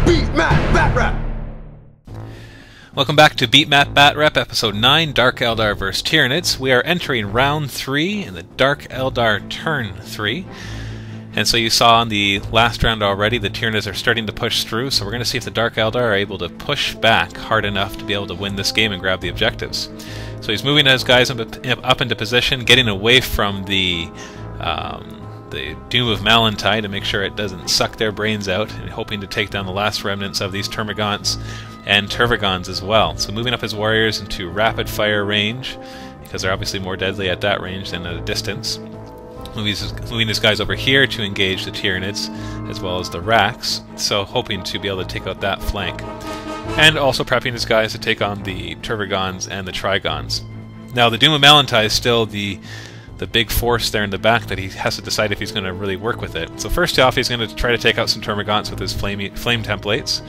Beat Map Batrep! Welcome back to Beat Map Batrep, Episode 9, Dark Eldar vs. Tyranids. We are entering Round 3 in the Dark Eldar Turn 3. And so you saw in the last round already, the Tyranids are starting to push through, so we're going to see if the Dark Eldar are able to push back hard enough to be able to win this game and grab the objectives. So he's moving his guys up into position, getting away from the Doom of Malantai to make sure it doesn't suck their brains out, and hoping to take down the last remnants of these Termagants and Turvagons as well. So moving up his warriors into rapid fire range, because they're obviously more deadly at that range than at a distance. Moving his guys over here to engage the Tyranids, as well as the Raks, so hoping to be able to take out that flank. And also prepping his guys to take on the Turvagons and the Trigons. Now the Doom of Malantai is still the big force there in the back that he has to decide if he's going to really work with it. So first off, he's going to try to take out some Termagants with his flame templates,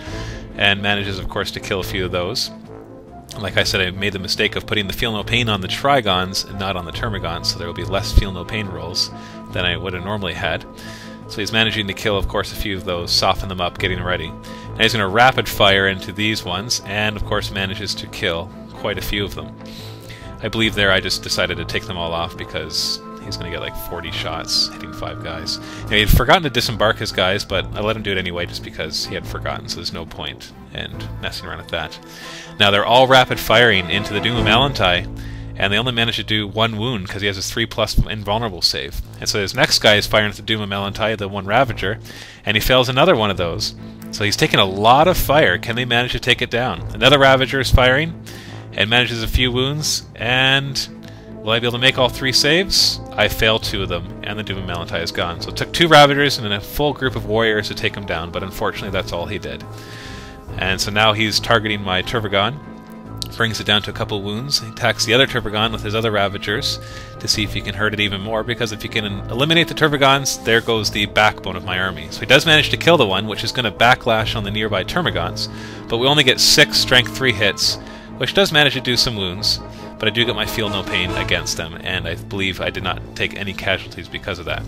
and manages, of course, to kill a few of those. Like I said, I made the mistake of putting the Feel No Pain on the Trigons and not on the Termagants, so there will be less Feel No Pain rolls than I would have normally had. So he's managing to kill, of course, a few of those, soften them up, getting ready. And he's going to rapid fire into these ones, and of course manages to kill quite a few of them. I believe there I just decided to take them all off because he's going to get like 40 shots hitting 5 guys. He had forgotten to disembark his guys, but I let him do it anyway just because he had forgotten, so there's no point in messing around with that. Now they're all rapid firing into the Doom of Malantai, and they only managed to do 1 wound because he has his 3+ invulnerable save. And so his next guy is firing at the Doom of Malantai, the one Ravager, and he fails another one of those. So he's taking a lot of fire. Can they manage to take it down? Another Ravager is firing and manages a few wounds, and will I be able to make all 3 saves? I fail 2 of them, and the Doom of Malantai is gone. So it took 2 Ravagers and then a full group of warriors to take him down, but unfortunately that's all he did. And so now he's targeting my Turvagon, brings it down to a couple wounds. He attacks the other Turvagon with his other Ravagers to see if he can hurt it even more, because if he can eliminate the Turvagons, there goes the backbone of my army. So he does manage to kill the one, which is going to backlash on the nearby Termagants, but we only get 6 Strength 3 hits, which does manage to do some wounds, but I do get my Feel No Pain against them, and I believe I did not take any casualties because of that.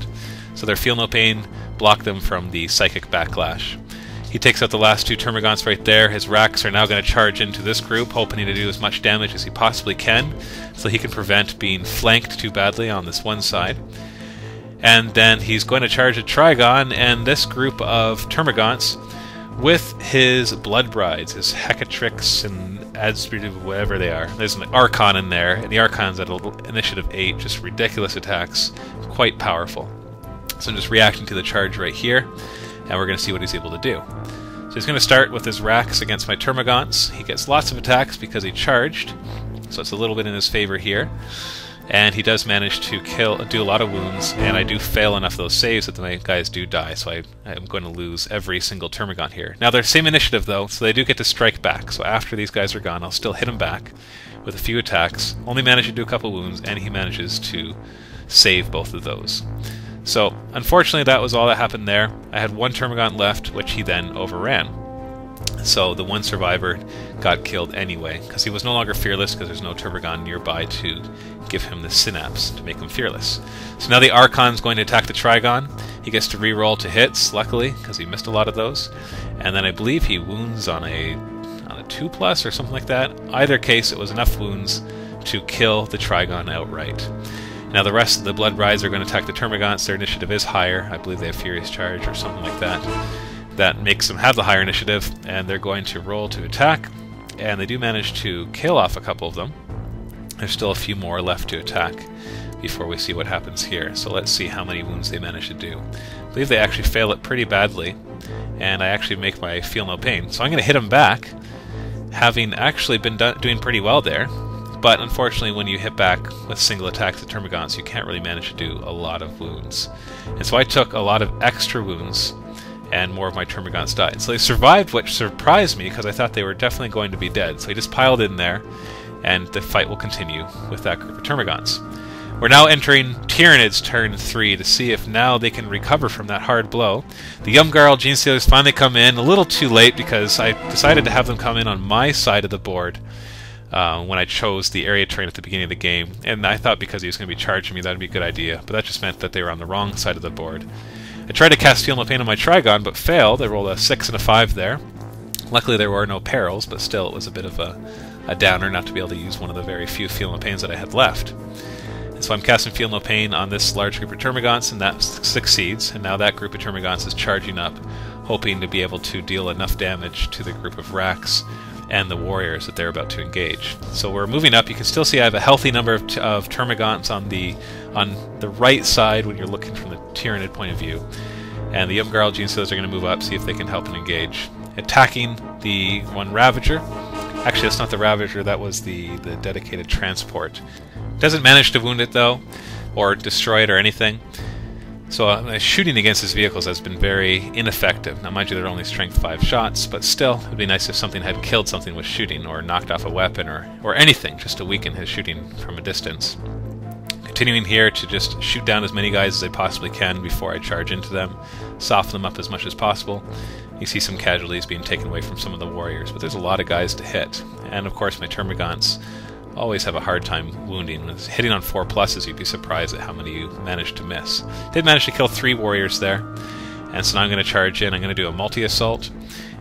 So their Feel No Pain blocked them from the Psychic Backlash. He takes out the last 2 Termagants right there. His Raks are now going to charge into this group, hoping to do as much damage as he possibly can, so he can prevent being flanked too badly on this one side. And then he's going to charge a Trigon, and this group of Termagants, with his Blood Brides, his Hecatrix and Adspertive, whatever they are. There's an Archon in there, and the Archon's at initiative 8, just ridiculous attacks, quite powerful. So I'm just reacting to the charge right here, and we're going to see what he's able to do. So he's going to start with his Raks against my Termagants. He gets lots of attacks because he charged, so it's a little bit in his favor here. And he does manage to do a lot of wounds, and I do fail enough of those saves that my guys do die, so I'm going to lose every single Termagant here. Now they're same initiative though, so they do get to strike back, so after these guys are gone I'll still hit him back with a few attacks, only manage to do a couple wounds, and he manages to save both of those. So unfortunately that was all that happened there. I had 1 Termagant left, which he then overran. So the one survivor got killed anyway, because he was no longer fearless, because there's no Turvagon nearby to give him the synapse to make him fearless. So now the Archon's going to attack the Trigon. He gets to reroll to hits, luckily, because he missed a lot of those. And then I believe he wounds on a 2+ or something like that. Either case, it was enough wounds to kill the Trigon outright. Now the rest of the Blood Brides are going to attack the Termagants. Their initiative is higher. I believe they have Furious Charge or something like that. That makes them have the higher initiative, and they're going to roll to attack, and they do manage to kill off a couple of them. There's still a few more left to attack before we see what happens here, so let's see how many wounds they manage to do. I believe they actually fail it pretty badly, and I actually make my Feel No Pain. So I'm going to hit them back, having actually been doing pretty well there, but unfortunately when you hit back with single attacks at Termagants, you can't really manage to do a lot of wounds. And so I took a lot of extra wounds, and more of my Termagants died. So they survived, which surprised me, because I thought they were definitely going to be dead. So he just piled in there, and the fight will continue with that group of Termagants. We're now entering Tyranids Turn 3 to see if now they can recover from that hard blow. The Yumgarl Genestealers finally come in, a little too late, because I decided to have them come in on my side of the board when I chose the area terrain at the beginning of the game, and I thought because he was going to be charging me that would be a good idea, but that just meant that they were on the wrong side of the board. I tried to cast Feel No Pain on my Trigon, but failed. I rolled a 6 and a 5 there. Luckily there were no perils, but still it was a bit of a downer not to be able to use one of the very few Feel No Pains that I had left. And so I'm casting Feel No Pain on this large group of Termagants, and that succeeds, and now that group of Termagants is charging up, hoping to be able to deal enough damage to the group of Wracks and the warriors that they're about to engage. So we're moving up. You can still see I have a healthy number of Termagants on the right side when you're looking from the Tyranid point of view. And the Umgarl Genesealers are going to move up, see if they can help and engage. Attacking the one Ravager. Actually, that's not the Ravager, that was the dedicated transport. Doesn't manage to wound it, though, or destroy it or anything. So shooting against his vehicles has been very ineffective. Now, mind you, they're only strength 5 shots, but still, it would be nice if something had killed something with shooting, or knocked off a weapon, or anything, just to weaken his shooting from a distance. Continuing here to just shoot down as many guys as I possibly can before I charge into them, soften them up as much as possible. You see some casualties being taken away from some of the warriors, but there's a lot of guys to hit. And of course my Termagants always have a hard time wounding. When it's hitting on 4+, you'd be surprised at how many you managed to miss. Did manage to kill 3 warriors there, and so now I'm going to charge in. I'm going to do a multi-assault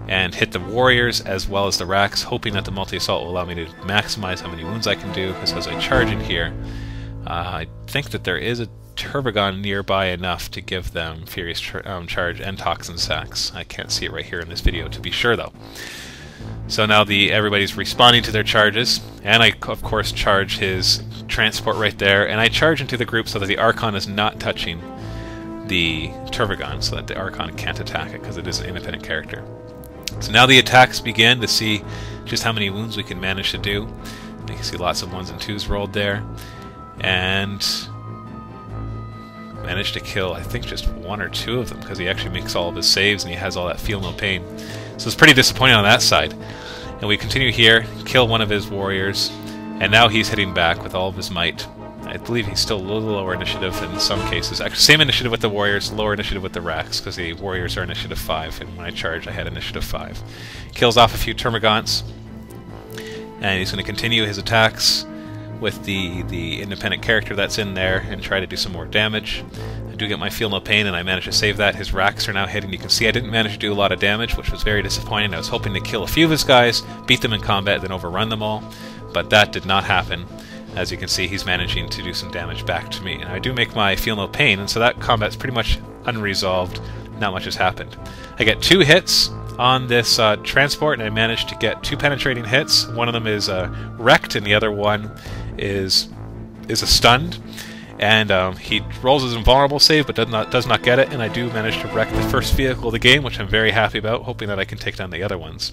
and hit the warriors as well as the Wracks, hoping that the multi-assault will allow me to maximize how many wounds I can do, because as I charge in here, I think that there is a Tervagon nearby enough to give them Furious Charge and Toxin Sacks. I can't see it right here in this video to be sure, though. So now everybody's responding to their charges, and I of course charge his transport right there, and I charge into the group so that the Archon is not touching the Tervagon, so that the Archon can't attack it, because it is an independent character. So now the attacks begin to see just how many wounds we can manage to do. You can see lots of 1s and 2s rolled there, and managed to kill, I think, just 1 or 2 of them, because he actually makes all of his saves and he has all that Feel No Pain. So it's pretty disappointing on that side. And we continue here, kill one of his warriors, and now he's hitting back with all of his might. I believe he's still a little lower initiative in some cases. Actually, same initiative with the warriors, lower initiative with the Wracks, because the warriors are initiative 5, and when I charged I had initiative 5. Kills off a few Termagants, and he's going to continue his attacks with the independent character that's in there and try to do some more damage. I do get my Feel No Pain, and I managed to save that. His Wracks are now hitting. You can see I didn't manage to do a lot of damage, which was very disappointing. I was hoping to kill a few of his guys, beat them in combat, then overrun them all, but that did not happen. As you can see, he's managing to do some damage back to me. And I do make my Feel No Pain, and so that combat's pretty much unresolved. Not much has happened. I get 2 hits on this transport, and I managed to get 2 penetrating hits. One of them is wrecked, and the other one is a stunned. And he rolls his invulnerable save, but does not get it, and I do manage to wreck the first vehicle of the game, which I'm very happy about, hoping that I can take down the other ones.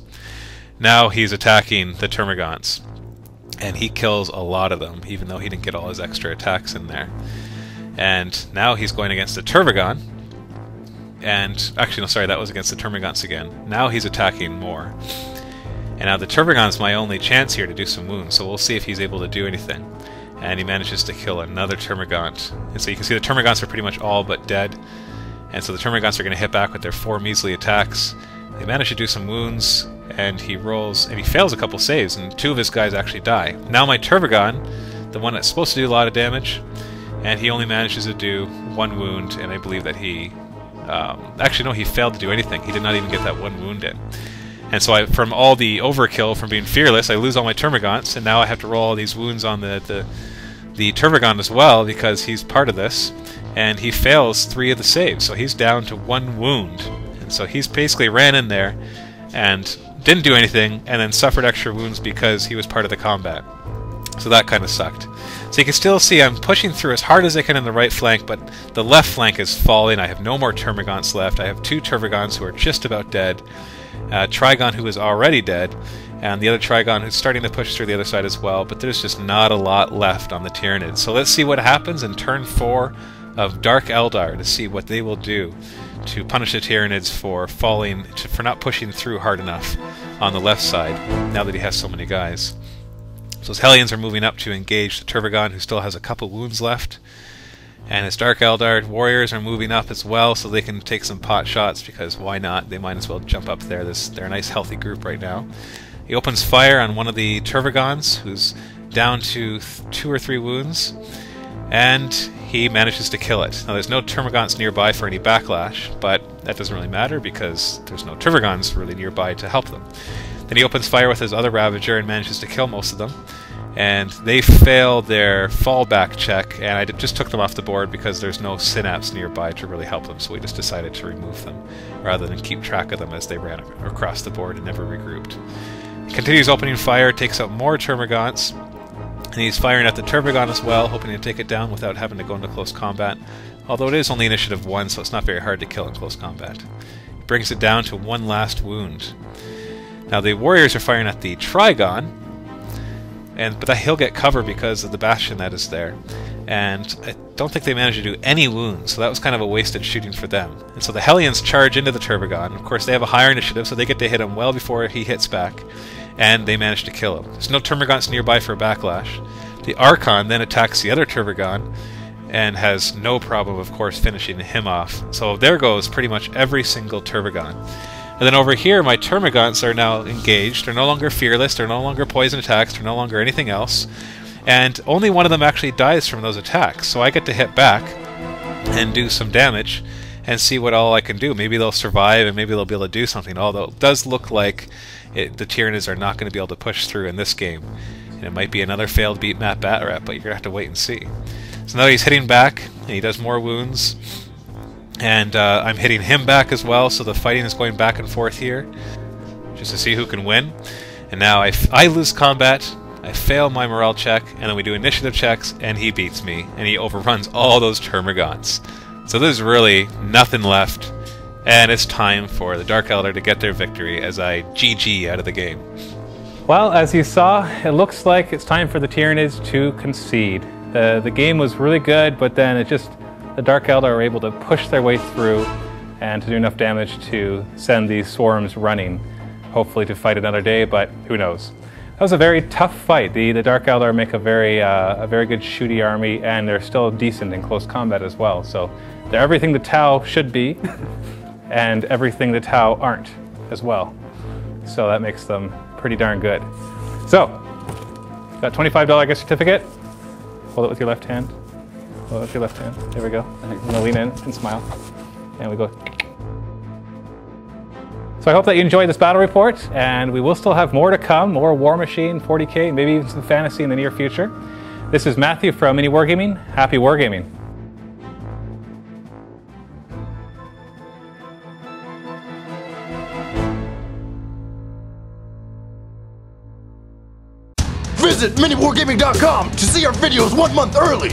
Now he's attacking the Termagants, and he kills a lot of them, even though he didn't get all his extra attacks in there. And now he's going against the Tervagon, and actually, no, sorry, that was against the Termagants again. Now he's attacking more. And now the Tervagon's my only chance here to do some wounds, so we'll see if he's able to do anything. And he manages to kill another Termagant. And so you can see the Termagants are pretty much all but dead. And so the Termagants are going to hit back with their 4 measly attacks. They manage to do some wounds, and he rolls, and he fails a couple saves, and 2 of his guys actually die. Now my Tervagon, the one that's supposed to do a lot of damage, and he only manages to do 1 wound, and I believe that he... actually, no, he failed to do anything. He did not even get that 1 wound in. And so from all the overkill from being fearless, I lose all my Termagants, and now I have to roll all these wounds on the Tervagon as well, because he's part of this, and he fails 3 of the saves, so he's down to 1 wound. And so he's basically ran in there and didn't do anything, and then suffered extra wounds because he was part of the combat. So that kind of sucked. So you can still see I'm pushing through as hard as I can in the right flank, but the left flank is falling. I have no more Termagants left. I have 2 Tervagons who are just about dead. Trigon, who is already dead, and the other Trigon who's starting to push through the other side as well, but there's just not a lot left on the Tyranids. So let's see what happens in turn 4 of Dark Eldar, to see what they will do to punish the Tyranids for for not pushing through hard enough on the left side, now that he has so many guys. So his Hellions are moving up to engage the Tervagon, who still has a couple wounds left. And his Dark Eldar warriors are moving up as well, so they can take some pot shots, because why not? They might as well jump up there. They're a nice healthy group right now. He opens fire on one of the Tervagons, who's down to 2 or 3 wounds. and he manages to kill it. Now there's no Termagants nearby for any backlash, but that doesn't really matter because there's no Termagants really nearby to help them. Then he opens fire with his other Ravager and manages to kill most of them. And they fail their fallback check, and I just took them off the board because there's no Synapse nearby to really help them, so we just decided to remove them, rather than keep track of them as they ran across the board and never regrouped. He continues opening fire, takes out more Termagants, and he's firing at the Termagon as well, hoping to take it down without having to go into close combat, although it is only initiative 1, so it's not very hard to kill in close combat. He brings it down to 1 last wound. Now the warriors are firing at the Trigon, but he'll get cover because of the bastion that is there. And I don't think they managed to do any wounds, so that was kind of a wasted shooting for them. And so the Hellions charge into the Termagon. Of course, they have a higher initiative, so they get to hit him well before he hits back, and they manage to kill him. There's no Termagants nearby for a backlash. The Archon then attacks the other Termagon, and has no problem, of course, finishing him off. So there goes pretty much every single Termagon. And then over here, my Termagants are now engaged. They're no longer fearless, they're no longer poison attacks, they're no longer anything else. And only one of them actually dies from those attacks. So I get to hit back and do some damage and see what all I can do. Maybe they'll survive and maybe they'll be able to do something. Although it does look like the Tyranids are not going to be able to push through in this game. And it might be another failed beat map Batrep, but you're going to have to wait and see. So now he's hitting back, and he does more wounds. And I'm hitting him back as well, so the fighting is going back and forth here, just to see who can win. And now I lose combat, I fail my morale check, and then we do initiative checks, and he beats me, and he overruns all those Termagants. So there's really nothing left, and it's time for the Dark Eldar to get their victory as I GG out of the game. Well, as you saw, it looks like it's time for the Tyranids to concede. The game was really good, but then the Dark Eldar are able to push their way through and to do enough damage to send these swarms running, hopefully to fight another day, but who knows. That was a very tough fight. The Dark Eldar make a very good shooty army, and they're still decent in close combat as well. So they're everything the Tau should be, and everything the Tau aren't as well. So that makes them pretty darn good. So, got $25 gift certificate. Hold it with your left hand. Hold it with your left hand. There we go. I'm going to lean in and smile. And we go. So I hope that you enjoyed this battle report, and we will still have more to come, more War Machine, 40k, maybe even some fantasy in the near future. This is Matthew from Mini Wargaming. Happy Wargaming. Visit miniwargaming.com to see our videos 1 month early.